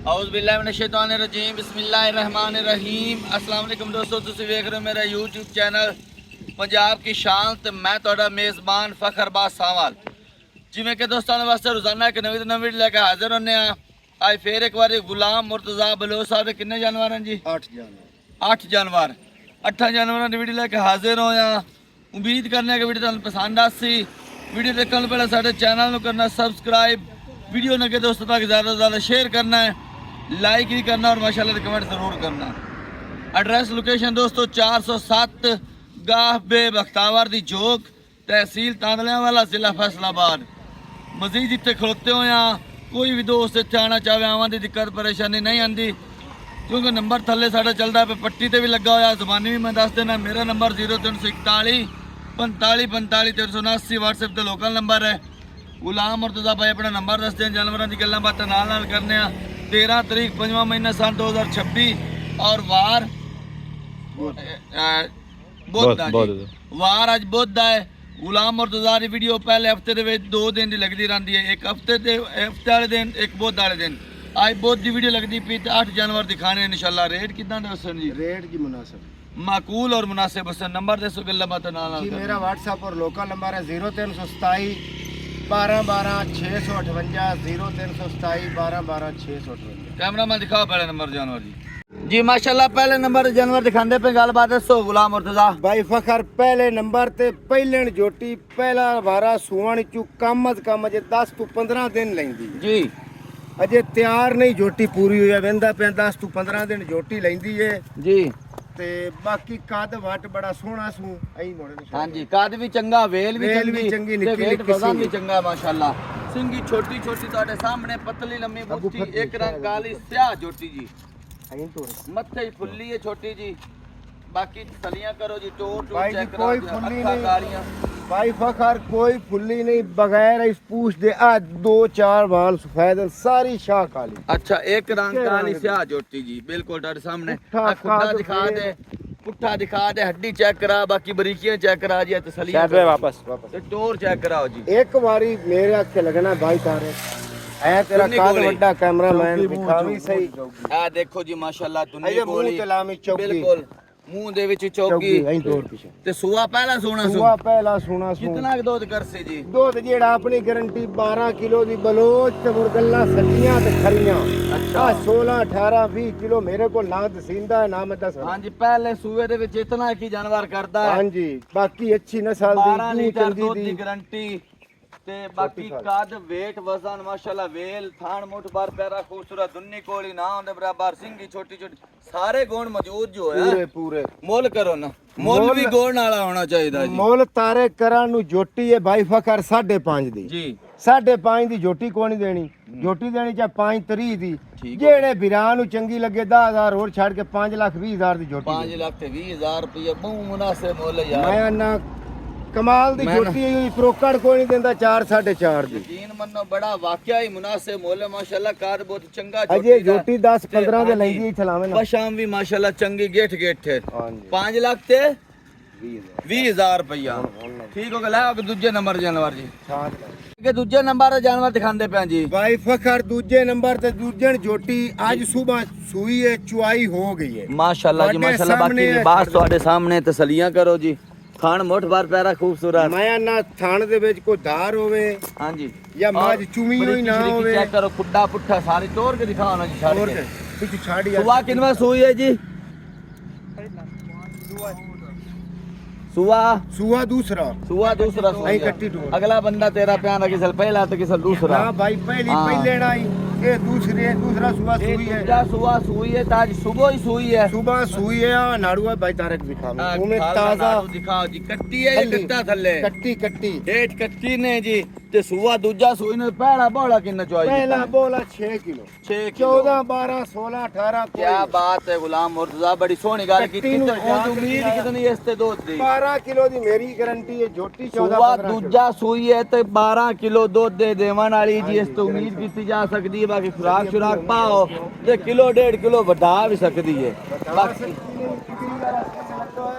औज़ुबिल्लाहिमिनश्शैतानिर्रजीम बिस्मिल्लाहिर्रहमानिर्रहीम। अस्सलाम वालेकुम दोस्तों, तुसीं वेख रहे हो मेरा यूट्यूब चैनल पंजाब की शान ते मैं तुहाडा मेज़बान फखरबाज सावल। जिवें कि दोस्तों वास्ते रोजाना एक नवी वीडियो लेके हाजिर होने आ। आज फिर एक बार गुलाम मुर्तज़ा बलोच साहब दे किन्ने जानवर हैं जी? 8 जानवर 8 जानवरों की वीडियो लेके हाजिर होया। उम्मीद करने की वीडियो तुहानू पसंद आसी। वीडियो देखने से पहले साडे चैनल को करना सब्सक्राइब, वीडियो लगे दोस्तों तक ज़्यादा से ज़्यादा शेयर करना है, लाइक भी करना और माशाल्लाह कमेंट ज़रूर करना। एड्रेस लोकेशन दोस्तों 407 गाह बे बख्तावर दी जोक, तहसील तांदलियावाला, जिला फैसलाबाद। मजीद इतने खड़ोते हो या कोई भी दोस्त इतने आना चाहे आवां की दिक्कत परेशानी नहीं आती, क्योंकि नंबर थले साढ़ा चलता पे पट्टी ते भी लगा हुआ। ज़बानी भी मैं दस देना, मेरा नंबर 0341 45 45 379 व्हाट्सएप ते लोकल नंबर है। गुलाम मुर्तज़ा भाई अपना नंबर दसते हैं, जानवरों की गल्लां बातें नाल करने। 13 तारीख 5वां महीना सन 2026 और वार बुध वार अज बुध है। गुलाम मुर्तज़ा की वीडियो पहले हफ्ते के 2 दिन की लगती रहती है, एक हफ्ते वाले दिन, एक बुध वाले दिन। आज बुध की वीडियो लगती पी 8 जानवर दिखाने इंशाल्लाह। रेट कितना दसन जी? रेट की मुनासिब माकूल और मुनासिब हसन। नंबर दसो गल्लां बातें नाल जी। मेरा व्हाट्सएप और लोकल नंबर है 0327 12 12 658 0327 12 12 658। कैमरा मैन दिखाओ पहले नंबर जानवर जी माशाल्लाह। पहले नंबर जानवर दिखाते पे गलबात दसो गुलाम मुर्तज़ा भाई फखर। पहले नंबर ते पहले जोटी पहला वारा सुवण चू कम अज कम अजे 10 तो 15 दिन लेंदी जी। अजे तैयार नहीं, जोटी पूरी हुई है, वेंदा पे 10 तो 15 दिन जोटी लेंदी है जी। ते बाकी कद वट बड़ा सोहना सू आई मोड़े। हां जी, कद भी चंगा, वेल भी चंगी, निक्की निक्की वजन भी चंगा माशाल्लाह। सिंगी छोटी छोटी ਤੁਹਾਡੇ सामने, पतली लम्बी बूथी, एक रंग काली स्याह जोटी जी। मत्थे फुल्ली है छोटी जी। बाकी तलियां करो जी, टोर भाई चेक कोई करो, फुल्ली अक्खां नहीं कालियां भाई फखर, कोई फुल्ली नहीं, बगैर इस पूछ दे 2-4 बाल सफेद, सारी शाह काली। अच्छा, एक रंग काली स्याह जोटी जी, बिल्कुल ਤੁਹਾਡੇ सामने। खुट्टा दिखा दे, पुट्ठा दिखा दे, हड्डी चेक करा, बाकी बारीकियां चेक करा जी, तसलियां वापस टोर चेक कराओ जी। एक बारी मेरे आखे लगना भाई तारे है तेरा काद बड़ा कैमरामैन दिखावी सही। आ देखो जी माशाल्लाह, दुनिया मुंह कोली ते लामी चौकी, बिल्कुल मुंह दे विच चौकी ते सुआ पहला सोना सुआ पहला सोना सू। कितना दूध करसे जी? दूध जेड़ा अपनी गारंटी 12 किलो दी बलोच ते मुर्गल्ला सच्चियां ते खरियां। अच्छा 16 18 20 किलो मेरे को ना दसींदा है ना मैं दस। हां जी, पहले सूए दे विच इतना की जानवर करदा है। हां जी, बाकी अच्छी नस्ल दी 12 लीटर दूध दी गारंटी ते बाकी कद वेट वजन माशाल्लाह, वेल थान मुठ बार पैरा खूबसूरत, दुन्नी कोली ना होंदे बराबर, सिंगी छोटी छोटी, सारे गुण मौजूद जो है पूरे पूरे। मोल करो ना, मोल भी गुण वाला होना चाहिए जी। मोल तारे करन नु जोटी है भाई फकर 5.5 दी जी। 5.5 दी जोटी कोनी देनी, जोटी देनी चाहे 5.30 दी। जेड़े बिरां नु चंगी लगे 10,000 और छाड़ के 5,20,000 दी जोटी। 5,20,000 रुपया बहुत मुनासिब मोल है यार। मैं ना कमाल दी जोटी है, प्रोकड़ कोई नहीं देंदा 4 4.5 दी। यकीन मन्नो, बड़ा वाकया ही मुनासिब मोल है माशाल्लाह। कार बहुत चंगा अजे जोटी 10 15 दे लेंदी छलावे ना। बशाम भी माशाल्लाह चंगी गेठ गेठ है। 5 लाख ते 20,000 रुपया ठीक हो गया। अब दूजे नंबर जानवर जी के दूजे नंबर जानवर दिखाते पे जी भाई फखर। दूजे नंबर ते दूजे जोटी आज सुबह सुई है, चुआई हो गई है माशाल्लाह जी माशाल्लाह। बाकी लिबास ਤੁਹਾਡੇ सामने तसलियां करो जी। खान मोठ बार पैरा खूबसूरत, माया ना थान दे विच कोई धार होवे हां जी, या माज चुमी होई ना होवे। चेक करो खुड्डा पुट्ठा सारी तोड़ के दिखाओ ना जी। छाड़ के पीछे छाड़ी सुआ किनवा सुई है जी? सुआ सुआ दूसरा सुई कट्टी डोर। अगला बंदा तेरा प्याना किसल पहला तो किसल दूसरा। हां भाई पहले आई ये दूसरा सुआ सुई है। दूसरा सुआ सुई है, ताज सुबह ही सुई है। सुबह सुई है। नाड़ुआ भाई तारक दिखा में ताजा दिखाओ जी। कट्टी है ये कट्टा थल्ले कट्टी डेट कट्टी ने जी ते सुआ दूजा सुई ने पहला बोला कितना चोई? पहला बोला 6 किलो 14 12 16 18। क्या बात है गुलाम मुर्तज़ा, बड़ी सोहनी गल कीती ते उम्मीद कितनी इसते दूध दी? 12 किलो दी मेरी गारंटी है। जोटी 14 सुआ दूजा सुई है ते 12 किलो दूध दे देवन वाली जी। इस तो उम्मीद की जा सकती है। बाकी खुराक शुराक पाओ ते किलो 1.5 किलो बढ़ा भी सकती है। बाकी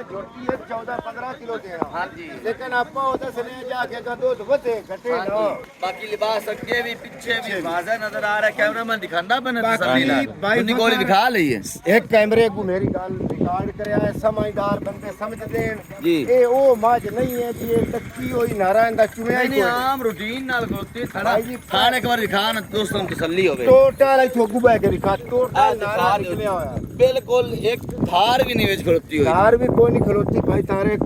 झोटी है 14-15 किलो देना। हाँ जी। लेकिन आपा उधर से ले जाके का दूध वधे घटे हाँ ना। जी। बाकी लिबास अगे भी पीछे भी वाज़ा नजर आ रहा है। कैमरामैन दिखांदा बने बाकी तसल्ली नाल भाई उन्नी गोली दिखा ली है। एक कैमरे को मेरी गाल रिकॉर्ड करया है, समझदार बंदे समझ देन जी। ए ओ माज नहीं है जी, ये तक्की होई नारायण दा चुमया ही नहीं कोई आम रूटीन नाल खलोती खड़ा भाई जी, खाने एक बार दिखाना दोस्तों की तसल्ली होवे। टोटल ठोकू बह के रिकॉर्ड आ टोटल दिखा नारा दो। निकलिया होया। बिल्कुल एक थार भी नहीं विच खलोती हुई। कार भी कोई नहीं खलोती भाई तारे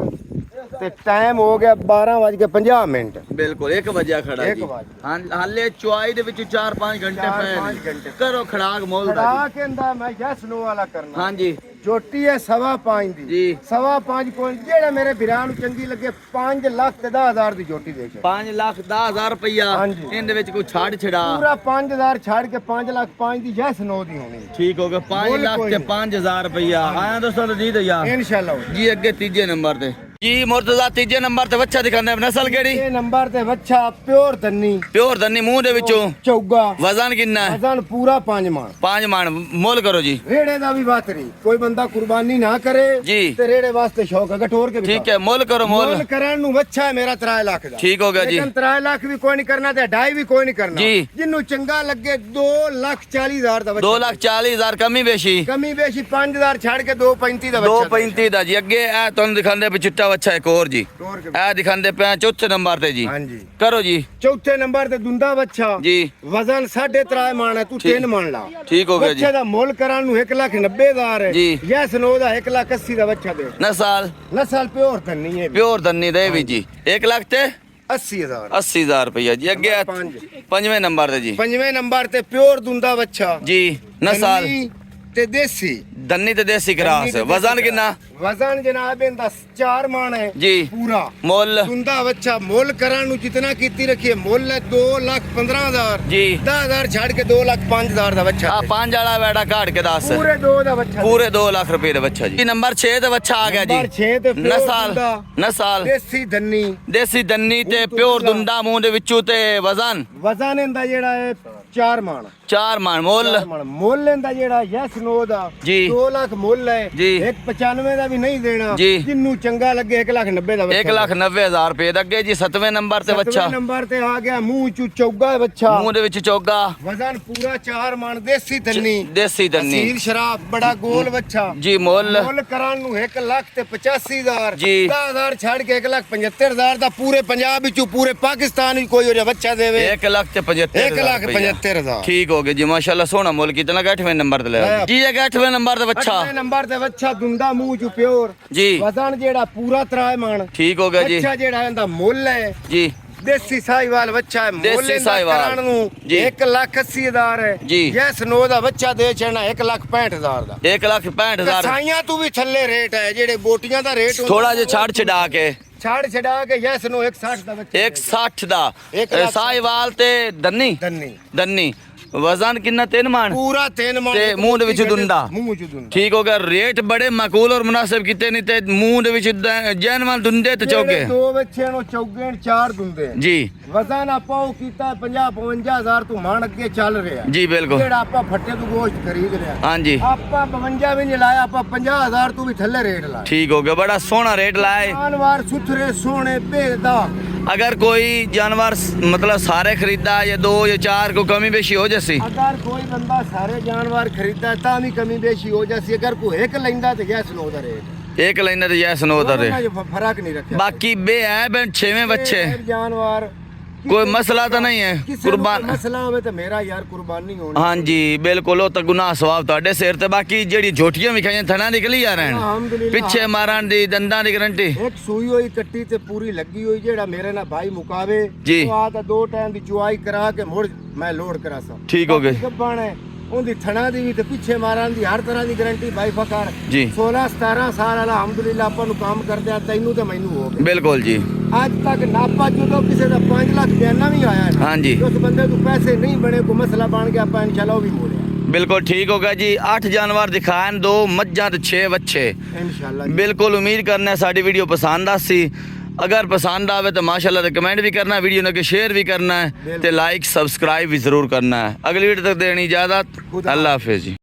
ते टाइम हो गया 12:50। बिल्कुल 1 बजे खड़ा एक जी। बजे। हां हाले चुआई दे विच 4-5 घंटे 4-5 पए घंटे। करो खड़ाक मोल दा खड़ा के अंदा मैं यस नो वाला करना। हां जी झोटी है 5.5 दी। जी। 5.5 कोई जेड़ा मेरे भिरान चंगी लगे 5,10,000 दी झोटी दे के 5,10,000 रुपया हाँ जी। इन दे विच कोई छाड़ छड़ा पूरा 5,000 छाड़ के 5,05,000 दी यस नो दी होनी ठीक हो गया 5 मोल लाख कोई ते नहीं। 5,000 रुपया आया दोस्तों जी दैया इंशाल्लाह। जी अगे तीजे नंबर ते जी मुर्तजा तीजे नंबर ते बच्चा दिखांदे नस्ल केड़ी ये नंबर ते बच्चा प्योर धन्नी प्योर धन्नी मुंह दे विचों चौगा वजन कितना है वजन पूरा 5 मान। 5 मान मोल करो जी रेड़े दा भी बात नहीं, कोई बंदा कुर्बानी ना करे जी। ते रेड़े वास्ते शौक है गठोर के ठीक है मोल करो मोल मोल करन नु बच्चा है मेरा 3 लाख दा। ठीक हो गया जी। लेकिन 3 लाख भी कोई नहीं करना ते 2.5 भी कोई नहीं करना जी। जिन्नु चंगा लगे 2,40,000 दा बच्चा 2,40,000 कमी बेशी कमी बेशी 5,000 छाड़ के 2.35 दा बच्चा 2.35 ਦਾ ਜੀ ਅੱਗੇ ਇਹ ਤੁਹਾਨੂੰ ਦਿਖਾਉਂਦੇ ਪਏ ਚਿੱਟਾ ਬੱਚਾ ਇੱਕ ਹੋਰ ਜੀ टोर के। ਇਹ ਦਿਖਾਉਂਦੇ ਪਏ ਆ ਚੌਥੇ ਨੰਬਰ ਤੇ ਜੀ हाँ जी। ਕਰੋ ਜੀ चौथे नंबर ते दुंदा बच्चा जी वजन 3.5 मान है, तू ठीक। 3 मान ला। ठीक हो गया जी बच्चे दा मोल करान नु 1,90,000 है जी। यस नो दा 1,80,000 दा बच्चा दे ਨਸਲ नस्ल प्योर धन्नी है ਪਿਓਰ ਦੰਨੀ ਦੇ ਵੀ ਜੀ 1 ਲੱਖ ਤੇ 80,000। 80,000 ਰੁਪਇਆ ਜੀ ਅੱਗੇ ਪੰਜ। ਪੰਜਵੇਂ ਨੰਬਰ ਤੇ ਜੀ पंजवें नंबर ते प्योर दुंदा बच्चा ਜੀ ਨਸਲ धन्नी ते देसी ਦੰਨੀ ਤੇ ਦੇਸੀ ਗਰਾਸ धन्नी ते ਵਜ਼ਨ देसी ਕਿੰਨਾ वजन जनाब इंदा 4 मान है जी पूरा ਮੁੱਲ दुंदा बच्चा मोल करान नु जितना कीती रखी है मोल है 2,15,000 ਜੀ 10,000 छाड़ के 2,05,000 दा बच्चा ਆ ਪੰਜ ਵਾਲਾ ਬੈੜਾ ਕਾਟ ਕੇ ਦੱਸ पूरे 2 दा बच्चा ਪੂਰੇ 2 ਲੱਖ ਰੁਪਏ ਦਾ ਬੱਚਾ ਜੀ ਨੰਬਰ 6 ਤੇ ਬੱਚਾ ਆ ਗਿਆ ਜੀ नंबर 6 ते प्योर ਨਸਲ दुंदा ਨਸਲ देसी धन्नी ਦੇਸੀ ਦੰਨੀ ਤੇ ਮੂੰਹ ਤੋਂ ਪਿਓਰ ਦੁੱਧਾ। ਦੁੰਦਾ ਮੂੰਹ ਦੇ ਵਿੱਚੋਂ ਤੇ ਵਜ਼ਨ वजन इंदा जेड़ा है 4 मान 4 ਮਣ ਮੁੱਲ ਮੁੱਲ ਇੰਦਾ ਜਿਹੜਾ ਯਸ ਨੋ ਦਾ ਜੀ। 2 ਲੱਖ ਮੁੱਲ ਹੈ ਜੀ। 195 ਦਾ ਵੀ ਨਹੀਂ ਦੇਣਾ ਜੀ। ਜਿੰਨੂੰ ਚੰਗਾ ਲੱਗੇ 1,90,000 ਦਾ ਬੱਚਾ 1,90,000 ਰੁਪਏ ਦਾ ਅੱਗੇ ਜੀ 7ਵੇਂ ਨੰਬਰ ਤੇ ਬੱਚਾ ਸੱਤਵੇਂ ਨੰਬਰ ਤੇ ਆ ਗਿਆ ਮੂੰਹ ਚ ਚੌਗਾ ਹੈ ਬੱਚਾ ਮੂੰਹ ਦੇ ਵਿੱਚ ਚੋਗਾ ਵਜ਼ਨ ਪੂਰਾ 4 ਮਣ ਦੇਸੀ ਧੰਨੀ ਦੇਸੀ ਦੰਨੀ ਅਸੀਲ ਸ਼ਰਾਬ ਬੜਾ ਗੋਲ ਬੱਚਾ ਜੀ ਮੁੱਲ ਮੁੱਲ ਕਰਾਂ ਨੂੰ 1 ਲੱਖ ਤੇ 85,000 ਜੀ। 10,000 ਛੱਡ ਕੇ 1,75,000 ਦਾ ਪੂਰੇ ਪੰਜਾਬ ਵਿੱਚੋਂ ਪੂਰੇ ਪਾਕਿਸਤਾਨ ਵਿੱਚ ਕੋਈ ਹੋ ਜਾ ਬੱਚਾ ਦੇਵੇ 1,75,000 1,75,000 ਠੀਕ ਹੋ ਗਿਆ ਜੀ ਮਾਸ਼ਾਅੱਲਾ ਸੋਹਣਾ ਮੁੱਲ ਕਿਤਨਾ 8ਵੇਂ ਨੰਬਰ ਤੇ ਲਿਆ ਜੀ ਇਹ 8ਵੇਂ ਨੰਬਰ ਤੇ ਬੱਚਾ 8ਵੇਂ ਨੰਬਰ ਤੇ ਬੱਚਾ ਦੁੰਦਾ ਮੂੰਹ ਚ ਪਿਓਰ ਜੀ ਵਜ਼ਨ ਜਿਹੜਾ ਪੂਰਾ 3 ਮਣ ਠੀਕ ਹੋ ਗਿਆ ਜੀ ਬੱਚਾ ਜਿਹੜਾ ਇਹਦਾ ਮੁੱਲ ਹੈ ਜੀ ਦੇਸੀ ਸਾਹੀਵਾਲ ਬੱਚਾ ਹੈ ਮੁੱਲ ਦੇਸੀ ਇਹਦਾ ਸਾਹੀਵਾਲ। ਕਰਾਉਣ ਨੂੰ ਜੀ। 1,80,000 ਹੈ ਜੀ। ਯੈਸ ਨੋ ਦਾ ਬੱਚਾ ਦੇ ਚੜਨਾ 1,65,000 ਦਾ 1,65,000 ਕਸਾਈਆਂ ਤੋਂ ਵੀ ਥੱਲੇ ਰੇਟ ਹੈ ਜਿਹੜੇ ਬੋਟੀਆਂ ਦਾ ਰੇਟ ਹੁੰਦਾ ਥੋੜਾ ਜਿਹਾ ਛੱਡ ਛਡਾ ਕੇ ਛਾੜ ਛਡਾ ਕੇ ਯੈਸ ਨੋ 1,60 ਦਾ ਬੱਚਾ 160 ਦਾ ਇੱਕ ਲੱਖ ਸਾਹੀਵਾਲ ਤੇ ਦੰਨੀ ਦੰਨੀ ਦੰਨੀ ਵਜ਼ਨ ਕਿੰਨਾ 3 ਮਣ ਪੂਰਾ 3 ਮਣ ਤੇ ਮੂੰਹ ਦੇ ਵਿੱਚ ਦੁੰਦਾ। ਮੂੰਹ ਚ ਦੁੰਦਾ ਠੀਕ ਹੋ ਗਿਆ ਰੇਟ ਬੜੇ ਮਾਕੂਲ ਔਰ ਮੁਨਾਸਿਬ ਕੀਤੇ ਨਹੀਂ ਤੇ ਮੂੰਹ ਦੇ ਵਿੱਚ ਜੈਨਵਾਨ ਦੁੰਦੇ ਤੇ ਚੌਕੇ ਜਿਹੜੇ ਦੋ ਬੱਚਿਆਂ ਨੂੰ ਚੌਗੇ 4 ਦੁੰਦੇ ਜੀ ਵਜ਼ਨ ਆਪਾਂ ਉਹ ਕੀਤਾ 50-52,000 ਤੋਂ ਮਣ ਅੱਗੇ ਚੱਲ ਰਿਹਾ ਜੀ ਬਿਲਕੁਲ ਜਿਹੜਾ ਆਪਾਂ ਫੱਟੇ ਤੋਂ ਗੋਸ਼ਤ ਖਰੀਦ ਰਿਹਾ ਹਾਂਜੀ ਆਪਾਂ 52 ਵੀ ਨਹੀਂ ਲਾਇਆ ਆਪਾਂ 50,000 ਤੋਂ ਵੀ ਥੱਲੇ ਰੇਟ ਲਾਇਆ ਠੀਕ ਹੋ ਗਿਆ ਬੜਾ ਸੋਹਣਾ ਰੇਟ ਲਾਏ ਜਾਨਵਰ ਸੁਥਰੇ ਸੋਹਣੇ ਭੇਜਦਾ अगर कोई जानवर मतलब सारे खरीदा या 2 या 4 को कमी बेशी हो जैसी अगर कोई बंदा सारे जानवर खरीदता है ਤਾਂ ਵੀ ਕਮੀ बेशी हो जासी अगर कोई एक लेंदा तो यस नो दा रेट एक लाइन तो यह सुनो उधर फर्क नहीं रखा बाकी बे है बे 6वें बच्चे जानवर कोई मसला तो नहीं है कुर्बान मसला होवे तो मेरा यार कुर्बानी होनी हाँ जी बिल्कुल वो तो गुनाह सवाब ਤੁਹਾਡੇ ਸਿਰ ਤੇ ਬਾਕੀ ਜਿਹੜੀ ਝੋਟੀਆਂ ਵਿਖਾਈਆਂ ਥਣਾ ਨਿਕਲੀ ਆ ਰਹਿਣ ਅਲਹਮਦੁਲਿਲਾ ਪਿੱਛੇ ਮਾਰਨ ਦੀ ਦੰਦਾਂ ਦੀ ਗਰੰਟੀ ਇੱਕ ਸੂਈ ਹੋਈ ਕੱਟੀ ਤੇ ਪੂਰੀ ਲੱਗੀ ਹੋਈ ਜਿਹੜਾ ਮੇਰੇ ਨਾਲ ਭਾਈ ਮੁਕਾਵੇ ਜੀ। ਉਹ ਆ ਤਾਂ 2 ਟਾਈਮ ਦੀ ਚੁਆਈ ਕਰਾ ਕੇ ਮੁੜ ਮੈਂ ਲੋਡ ਕਰਾ ਸਾਂ ਠੀਕ ਹੋ ਗਏ ਗੱਬਾਣ ਹੈ ਉਹਦੀ ਥਣਾ ਦੀ ਵੀ ਤੇ ਪਿੱਛੇ ਮਾਰਨ ਦੀ ਹਰ ਤਰ੍ਹਾਂ ਦੀ ਗਰੰਟੀ ਭਾਈ ਫਕਾਰ ਜੀ 16-17 ਸਾਲ ਅਲਹਮਦੁਲਿਲਾ ਆਪਾਂ ਨੂੰ ਕੰਮ ਕਰਦੇ ਆ ਤੈਨੂੰ ਤੇ ਮੈਨੂੰ ਹੋ ਗਿਆ ਬਿਲਕੁਲ ਜੀ ਅੱਜ ਤੱਕ ਨਾਪਾ ਜਦੋਂ ਕਿਸੇ ਦਾ 5 ਲੱਖ ਬਿਆਨਾ ਵੀ ਆਇਆ ਹੈ हाँ जी ਉਸ ਬੰਦੇ ਤੋਂ ਪੈਸੇ ਨਹੀਂ ਬਣੇ ਕੋ ਮਸਲਾ ਬਣ ਗਿਆ ਆਪਾਂ ਇਨਸ਼ਾਅੱਲਾ ਉਹ ਵੀ ਮੋੜਿਆ बिल्कुल ठीक होगा जी 8 जानवर दिखाए 2 मज्जां ते 6 बच्चे ਇਨਸ਼ਾਅੱਲਾ बिल्कुल उम्मीद करने साडी वीडियो पसंद आसी अगर पसंद आवे तो माशाल्लाह ते कमेंट भी करना वीडियो ने के शेयर भी करना है ते लाइक सब्सक्राइब भी जरूर करना है अगली वीडियो तक देनी इजाजत अल्लाह हाफिज जी।